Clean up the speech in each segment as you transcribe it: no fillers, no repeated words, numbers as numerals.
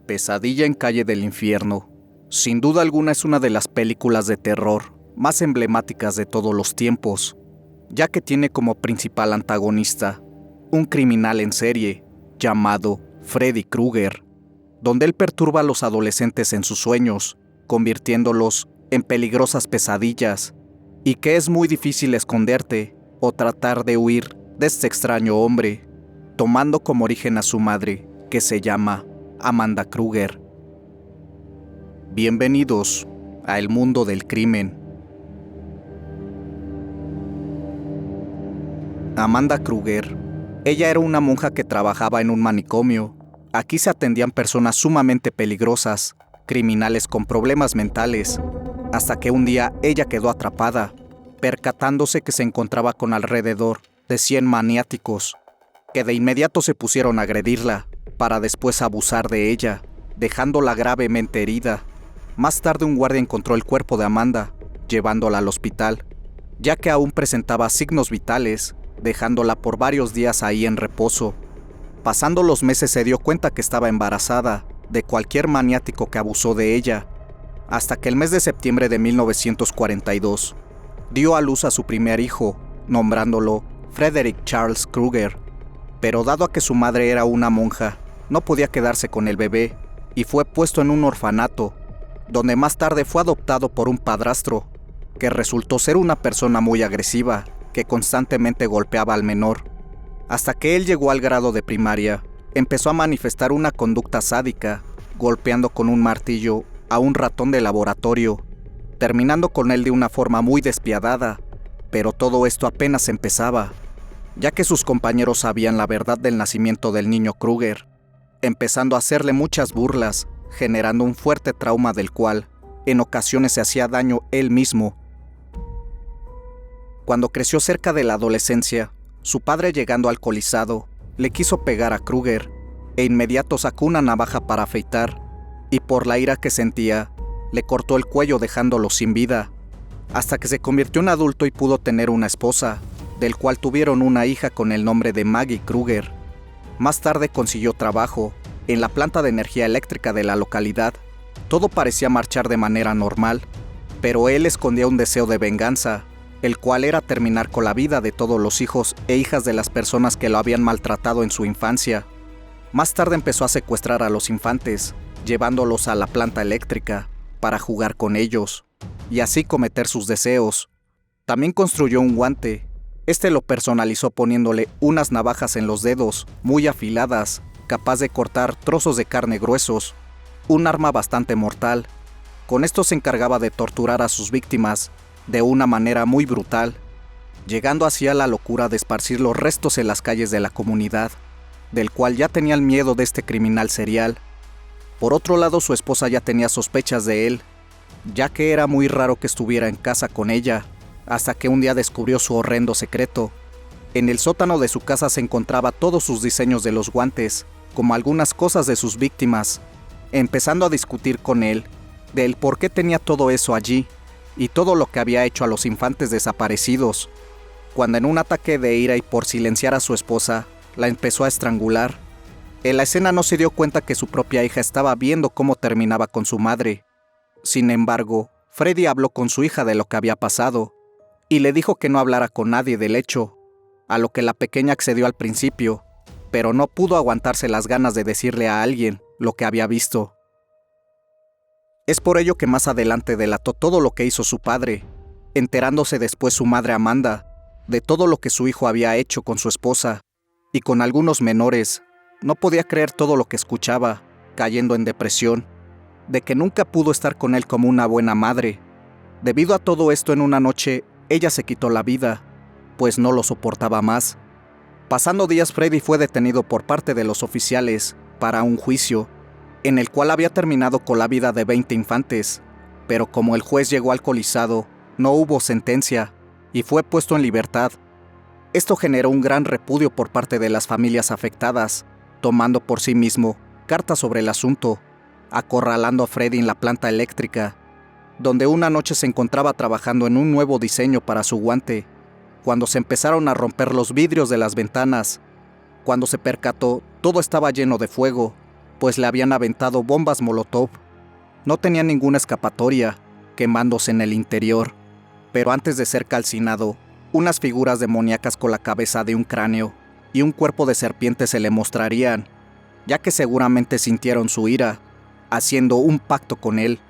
Pesadilla en Calle del Infierno. Sin duda alguna es una de las películas de terror más emblemáticas de todos los tiempos, ya que tiene como principal antagonista un criminal en serie llamado Freddy Krueger, donde él perturba a los adolescentes en sus sueños, convirtiéndolos en peligrosas pesadillas, y que es muy difícil esconderte o tratar de huir de este extraño hombre, tomando como origen a su madre, que se llama Amanda Krueger. Bienvenidos a El Mundo del Crimen. Amanda Krueger. Ella era una monja que trabajaba en un manicomio. Aquí se atendían personas sumamente peligrosas, criminales con problemas mentales, hasta que un día ella quedó atrapada, percatándose que se encontraba con alrededor de 100 maniáticos, que de inmediato se pusieron a agredirla, para después abusar de ella, dejándola gravemente herida. Más tarde un guardia encontró el cuerpo de Amanda, llevándola al hospital, ya que aún presentaba signos vitales, dejándola por varios días ahí en reposo. Pasando los meses se dio cuenta que estaba embarazada de cualquier maniático que abusó de ella, hasta que el mes de septiembre de 1942 dio a luz a su primer hijo, nombrándolo Frederick Charles Krueger. Pero dado a que su madre era una monja, no podía quedarse con el bebé y fue puesto en un orfanato, donde más tarde fue adoptado por un padrastro, que resultó ser una persona muy agresiva, que constantemente golpeaba al menor. Hasta que él llegó al grado de primaria, empezó a manifestar una conducta sádica, golpeando con un martillo a un ratón de laboratorio, terminando con él de una forma muy despiadada. Pero todo esto apenas empezaba, ya que sus compañeros sabían la verdad del nacimiento del niño Krueger, empezando a hacerle muchas burlas, generando un fuerte trauma del cual, en ocasiones se hacía daño él mismo. Cuando creció cerca de la adolescencia, su padre, llegando alcoholizado, le quiso pegar a Krueger, e inmediato sacó una navaja para afeitar, y por la ira que sentía, le cortó el cuello dejándolo sin vida, hasta que se convirtió en adulto y pudo tener una esposa, del cual tuvieron una hija con el nombre de Maggie Krueger. Más tarde consiguió trabajo en la planta de energía eléctrica de la localidad. Todo parecía marchar de manera normal, pero él escondía un deseo de venganza, el cual era terminar con la vida de todos los hijos e hijas de las personas que lo habían maltratado en su infancia. Más tarde empezó a secuestrar a los infantes, llevándolos a la planta eléctrica para jugar con ellos, y así cometer sus deseos. También construyó un guante. Este lo personalizó poniéndole unas navajas en los dedos, muy afiladas, capaz de cortar trozos de carne gruesos, un arma bastante mortal. Con esto se encargaba de torturar a sus víctimas de una manera muy brutal, llegando así a la locura de esparcir los restos en las calles de la comunidad, del cual ya tenían miedo de este criminal serial. Por otro lado, su esposa ya tenía sospechas de él, ya que era muy raro que estuviera en casa con ella, hasta que un día descubrió su horrendo secreto. En el sótano de su casa se encontraba todos sus diseños de los guantes, como algunas cosas de sus víctimas, empezando a discutir con él del por qué tenía todo eso allí, y todo lo que había hecho a los infantes desaparecidos, cuando en un ataque de ira y por silenciar a su esposa, la empezó a estrangular. En la escena no se dio cuenta que su propia hija estaba viendo cómo terminaba con su madre. Sin embargo, Freddy habló con su hija de lo que había pasado, y le dijo que no hablara con nadie del hecho, a lo que la pequeña accedió al principio, pero no pudo aguantarse las ganas de decirle a alguien lo que había visto. Es por ello que más adelante delató todo lo que hizo su padre, enterándose después su madre Amanda de todo lo que su hijo había hecho con su esposa y con algunos menores. No podía creer todo lo que escuchaba, cayendo en depresión, de que nunca pudo estar con él como una buena madre. Debido a todo esto, en una noche, ella se quitó la vida, pues no lo soportaba más. Pasando días, Freddy fue detenido por parte de los oficiales para un juicio, en el cual había terminado con la vida de 20 infantes, pero como el juez llegó alcoholizado, no hubo sentencia y fue puesto en libertad. Esto generó un gran repudio por parte de las familias afectadas, tomando por sí mismo cartas sobre el asunto, acorralando a Freddy en la planta eléctrica, donde una noche se encontraba trabajando en un nuevo diseño para su guante, cuando se empezaron a romper los vidrios de las ventanas. Cuando se percató, todo estaba lleno de fuego, pues le habían aventado bombas Molotov. No tenía ninguna escapatoria, quemándose en el interior, pero antes de ser calcinado, unas figuras demoníacas con la cabeza de un cráneo y un cuerpo de serpiente se le mostrarían, ya que seguramente sintieron su ira, haciendo un pacto con él,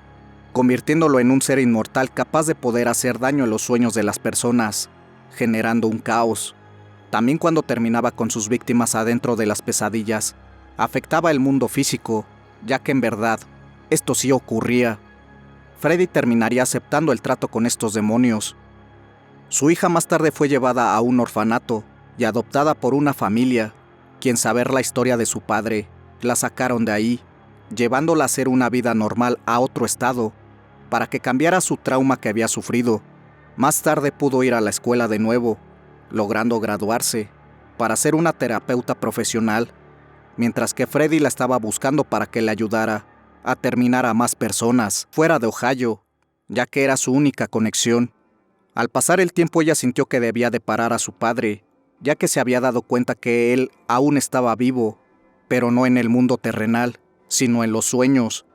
convirtiéndolo en un ser inmortal capaz de poder hacer daño en los sueños de las personas, generando un caos. También cuando terminaba con sus víctimas adentro de las pesadillas, afectaba el mundo físico, ya que en verdad, esto sí ocurría. Freddy terminaría aceptando el trato con estos demonios. Su hija más tarde fue llevada a un orfanato y adoptada por una familia, quien saber la historia de su padre, la sacaron de ahí, llevándola a hacer una vida normal a otro estado, para que cambiara su trauma que había sufrido. Más tarde pudo ir a la escuela de nuevo, logrando graduarse, para ser una terapeuta profesional, mientras que Freddy la estaba buscando para que le ayudara a terminar a más personas fuera de Ohio, ya que era su única conexión. Al pasar el tiempo ella sintió que debía de parar a su padre, ya que se había dado cuenta que él aún estaba vivo, pero no en el mundo terrenal, sino en los sueños,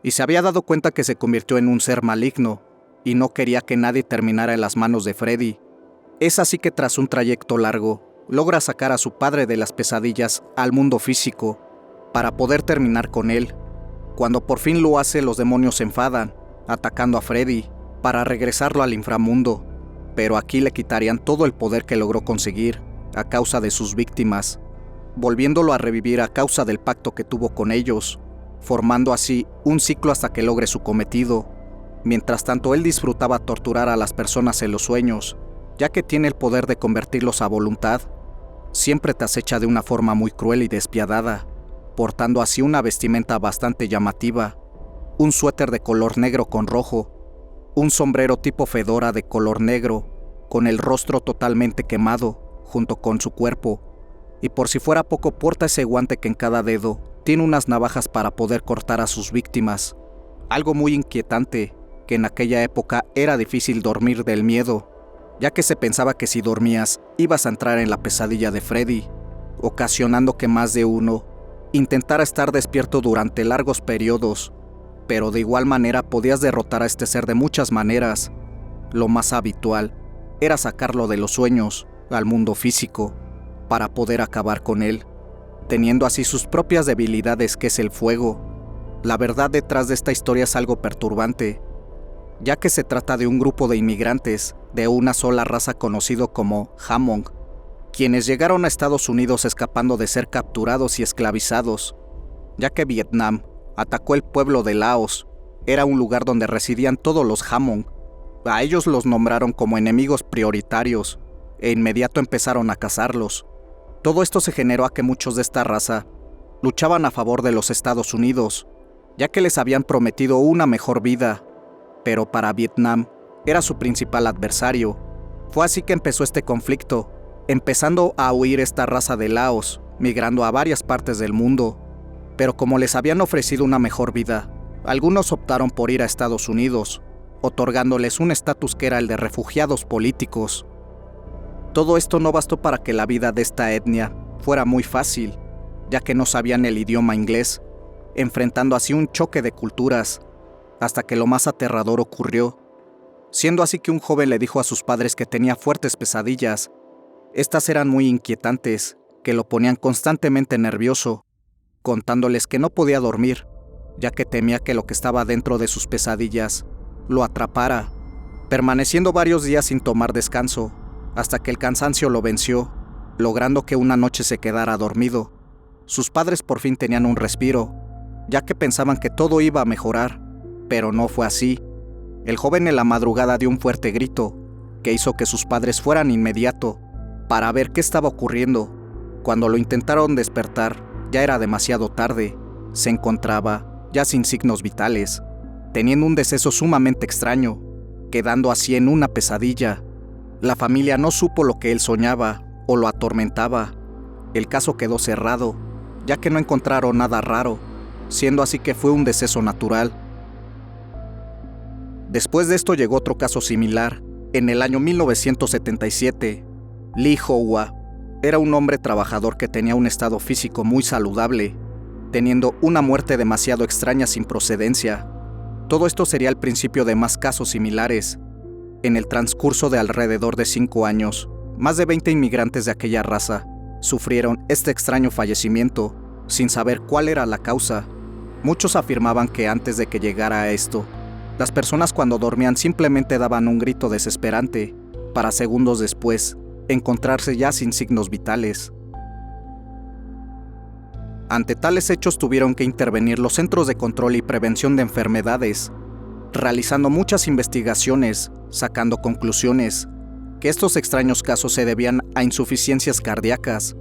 y se había dado cuenta que se convirtió en un ser maligno, y no quería que nadie terminara en las manos de Freddy. Es así que tras un trayecto largo, logra sacar a su padre de las pesadillas al mundo físico, para poder terminar con él. Cuando por fin lo hace, los demonios se enfadan, atacando a Freddy, para regresarlo al inframundo, pero aquí le quitarían todo el poder que logró conseguir, a causa de sus víctimas, volviéndolo a revivir a causa del pacto que tuvo con ellos, formando así un ciclo hasta que logre su cometido. Mientras tanto, él disfrutaba torturar a las personas en los sueños, ya que tiene el poder de convertirlos a voluntad. Siempre te acecha de una forma muy cruel y despiadada, portando así una vestimenta bastante llamativa, un suéter de color negro con rojo, un sombrero tipo fedora de color negro, con el rostro totalmente quemado, junto con su cuerpo, y por si fuera poco porta ese guante que en cada dedo tiene unas navajas para poder cortar a sus víctimas. Algo muy inquietante, que en aquella época era difícil dormir del miedo, ya que se pensaba que si dormías ibas a entrar en la pesadilla de Freddy, ocasionando que más de uno intentara estar despierto durante largos periodos, pero de igual manera podías derrotar a este ser de muchas maneras. Lo más habitual era sacarlo de los sueños al mundo físico, para poder acabar con él, teniendo así sus propias debilidades, que es el fuego. La verdad detrás de esta historia es algo perturbante, ya que se trata de un grupo de inmigrantes de una sola raza conocido como Hmong, quienes llegaron a Estados Unidos escapando de ser capturados y esclavizados, ya que Vietnam atacó el pueblo de Laos. Era un lugar donde residían todos los Hmong. A ellos los nombraron como enemigos prioritarios e inmediato empezaron a cazarlos. Todo esto se generó a que muchos de esta raza luchaban a favor de los Estados Unidos, ya que les habían prometido una mejor vida, pero para Vietnam era su principal adversario. Fue así que empezó este conflicto, empezando a huir esta raza de Laos, migrando a varias partes del mundo. Pero como les habían ofrecido una mejor vida, algunos optaron por ir a Estados Unidos, otorgándoles un estatus que era el de refugiados políticos. Todo esto no bastó para que la vida de esta etnia fuera muy fácil, ya que no sabían el idioma inglés, enfrentando así un choque de culturas, hasta que lo más aterrador ocurrió, siendo así que un joven le dijo a sus padres que tenía fuertes pesadillas. Estas eran muy inquietantes, que lo ponían constantemente nervioso, contándoles que no podía dormir, ya que temía que lo que estaba dentro de sus pesadillas lo atrapara, permaneciendo varios días sin tomar descanso, hasta que el cansancio lo venció, logrando que una noche se quedara dormido. Sus padres por fin tenían un respiro, ya que pensaban que todo iba a mejorar, pero no fue así. El joven en la madrugada dio un fuerte grito, que hizo que sus padres fueran inmediato para ver qué estaba ocurriendo. Cuando lo intentaron despertar, ya era demasiado tarde. Se encontraba ya sin signos vitales, teniendo un deceso sumamente extraño, quedando así en una pesadilla. La familia no supo lo que él soñaba o lo atormentaba. El caso quedó cerrado, ya que no encontraron nada raro, siendo así que fue un deceso natural. Después de esto llegó otro caso similar. En el año 1977, Lee Howard era un hombre trabajador que tenía un estado físico muy saludable, teniendo una muerte demasiado extraña sin procedencia. Todo esto sería el principio de más casos similares. En el transcurso de alrededor de 5 años, más de 20 inmigrantes de aquella raza sufrieron este extraño fallecimiento, sin saber cuál era la causa. Muchos afirmaban que antes de que llegara a esto, las personas cuando dormían simplemente daban un grito desesperante, para segundos después encontrarse ya sin signos vitales. Ante tales hechos tuvieron que intervenir los Centros de Control y Prevención de Enfermedades, realizando muchas investigaciones, sacando conclusiones que estos extraños casos se debían a insuficiencias cardíacas,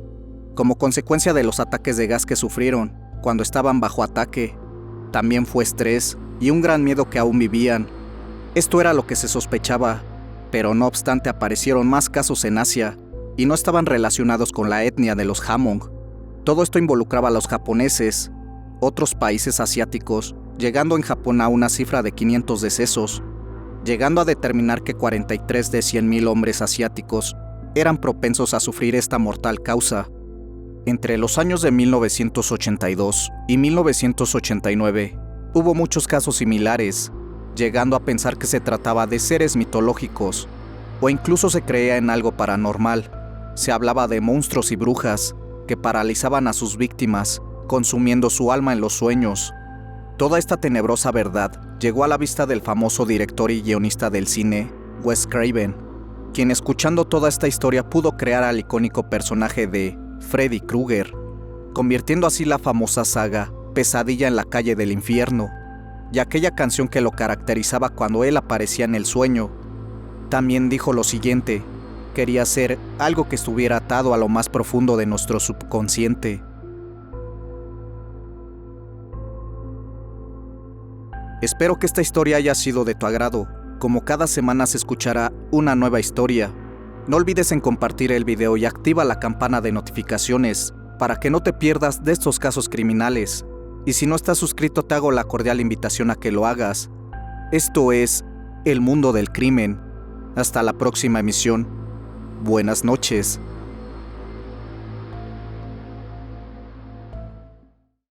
como consecuencia de los ataques de gas que sufrieron cuando estaban bajo ataque. También fue estrés y un gran miedo que aún vivían. Esto era lo que se sospechaba, pero no obstante aparecieron más casos en Asia y no estaban relacionados con la etnia de los Hmong. Todo esto involucraba a los japoneses, otros países asiáticos, llegando en Japón a una cifra de 500 decesos, llegando a determinar que 43 de 100,000 hombres asiáticos eran propensos a sufrir esta mortal causa. Entre los años de 1982 y 1989, hubo muchos casos similares, llegando a pensar que se trataba de seres mitológicos, o incluso se creía en algo paranormal. Se hablaba de monstruos y brujas que paralizaban a sus víctimas, consumiendo su alma en los sueños. Toda esta tenebrosa verdad llegó a la vista del famoso director y guionista del cine, Wes Craven, quien escuchando toda esta historia pudo crear al icónico personaje de Freddy Krueger, convirtiendo así la famosa saga Pesadilla en la calle del infierno, y aquella canción que lo caracterizaba cuando él aparecía en el sueño. También dijo lo siguiente: quería ser algo que estuviera atado a lo más profundo de nuestro subconsciente. Espero que esta historia haya sido de tu agrado. Como cada semana se escuchará una nueva historia. No olvides en compartir el video y activa la campana de notificaciones para que no te pierdas de estos casos criminales. Y si no estás suscrito, te hago la cordial invitación a que lo hagas. Esto es El Mundo del Crimen. Hasta la próxima emisión. Buenas noches.